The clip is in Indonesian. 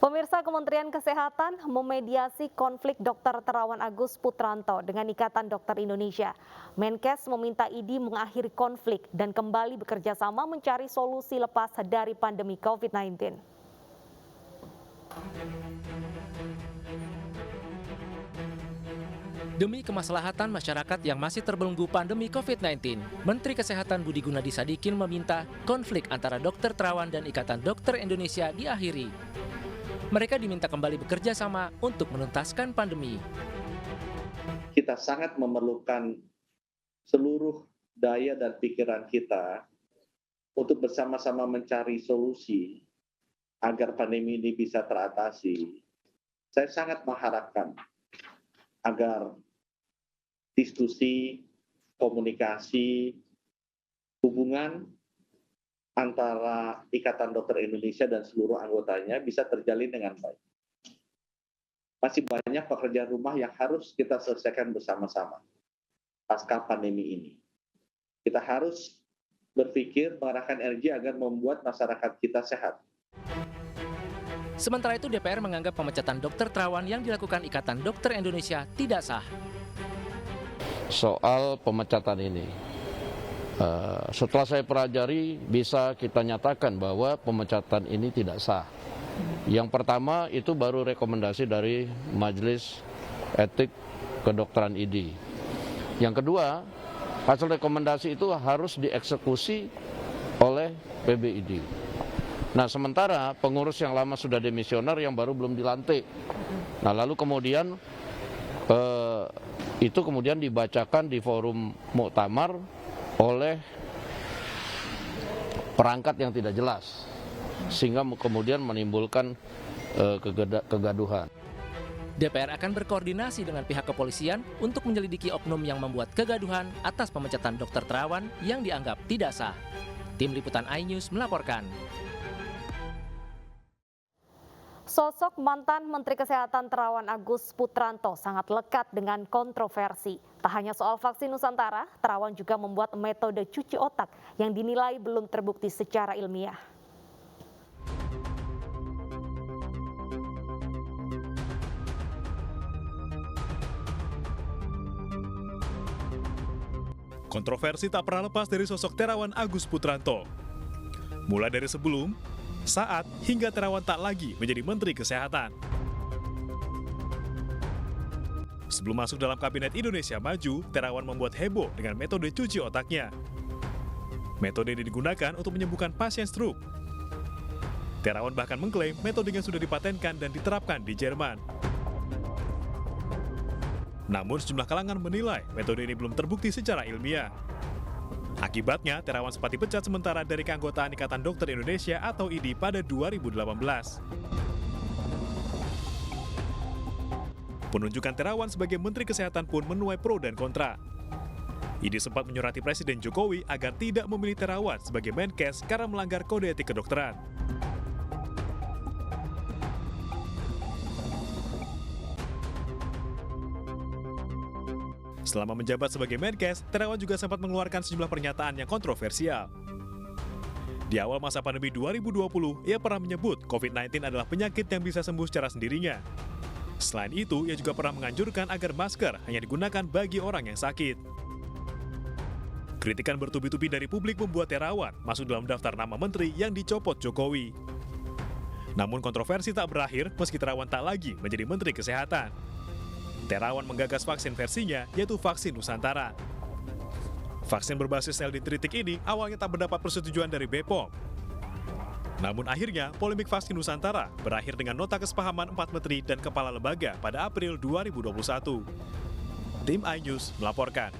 Pemirsa, Kementerian Kesehatan memediasi konflik Dr. Terawan Agus Putranto dengan Ikatan Dokter Indonesia. Menkes meminta IDI mengakhiri konflik dan kembali bekerja sama mencari solusi lepas dari pandemi COVID-19. Demi kemaslahatan masyarakat yang masih terbelenggu pandemi COVID-19, Menteri Kesehatan Budi Gunadi Sadikin meminta konflik antara Dr. Terawan dan Ikatan Dokter Indonesia diakhiri. Mereka diminta kembali bekerja sama untuk menuntaskan pandemi. Kita sangat memerlukan seluruh daya dan pikiran kita untuk bersama-sama mencari solusi agar pandemi ini bisa teratasi. Saya sangat mengharapkan agar diskusi, komunikasi, hubungan antara Ikatan Dokter Indonesia dan seluruh anggotanya bisa terjalin dengan baik. Masih banyak pekerjaan rumah yang harus kita selesaikan bersama-sama pasca pandemi ini. Kita harus berpikir mengarahkan energi agar membuat masyarakat kita sehat. Sementara itu DPR menganggap pemecatan Dr. Terawan yang dilakukan Ikatan Dokter Indonesia tidak sah. Soal pemecatan ini, setelah saya pelajari bisa kita nyatakan bahwa pemecatan ini tidak sah. Yang pertama itu baru rekomendasi dari Majelis Etik Kedokteran IDI. Yang kedua, hasil rekomendasi itu harus dieksekusi oleh PBID. Nah, sementara pengurus yang lama sudah demisioner, yang baru belum dilantik. Nah, lalu kemudian itu kemudian dibacakan di forum muktamar oleh perangkat yang tidak jelas, sehingga kemudian menimbulkan kegaduhan. DPR akan berkoordinasi dengan pihak kepolisian untuk menyelidiki oknum yang membuat kegaduhan atas pemecatan Dr. Terawan yang dianggap tidak sah. Tim Liputan iNews melaporkan. Sosok mantan Menteri Kesehatan Terawan Agus Putranto sangat lekat dengan kontroversi. Tak hanya soal vaksin Nusantara, Terawan juga membuat metode cuci otak yang dinilai belum terbukti secara ilmiah. Kontroversi tak pernah lepas dari sosok Terawan Agus Putranto. Mulai dari sebelum, saat, hingga Terawan tak lagi menjadi Menteri Kesehatan. Sebelum masuk dalam Kabinet Indonesia Maju, Terawan membuat heboh dengan metode cuci otaknya. Metode ini digunakan untuk menyembuhkan pasien stroke. Terawan bahkan mengklaim metodenya sudah dipatenkan dan diterapkan di Jerman. Namun sejumlah kalangan menilai metode ini belum terbukti secara ilmiah. Akibatnya, Terawan sempat dipecat sementara dari keanggotaan Ikatan Dokter Indonesia atau IDI pada 2018. Penunjukan Terawan sebagai Menteri Kesehatan pun menuai pro dan kontra. IDI sempat menyurati Presiden Jokowi agar tidak memilih Terawan sebagai Menkes karena melanggar kode etik kedokteran. Selama menjabat sebagai Menkes, Terawan juga sempat mengeluarkan sejumlah pernyataan yang kontroversial. Di awal masa pandemi 2020, ia pernah menyebut COVID-19 adalah penyakit yang bisa sembuh secara sendirinya. Selain itu, ia juga pernah menganjurkan agar masker hanya digunakan bagi orang yang sakit. Kritikan bertubi-tubi dari publik membuat Terawan masuk dalam daftar nama menteri yang dicopot Jokowi. Namun kontroversi tak berakhir meski Terawan tak lagi menjadi Menteri Kesehatan. Terawan menggagas vaksin versinya, yaitu vaksin Nusantara. Vaksin berbasis sel dendritik ini awalnya tak mendapat persetujuan dari BPOM. Namun akhirnya, polemik vaksin Nusantara berakhir dengan nota kesepahaman 4 menteri dan kepala lembaga pada April 2021. Tim iNews melaporkan.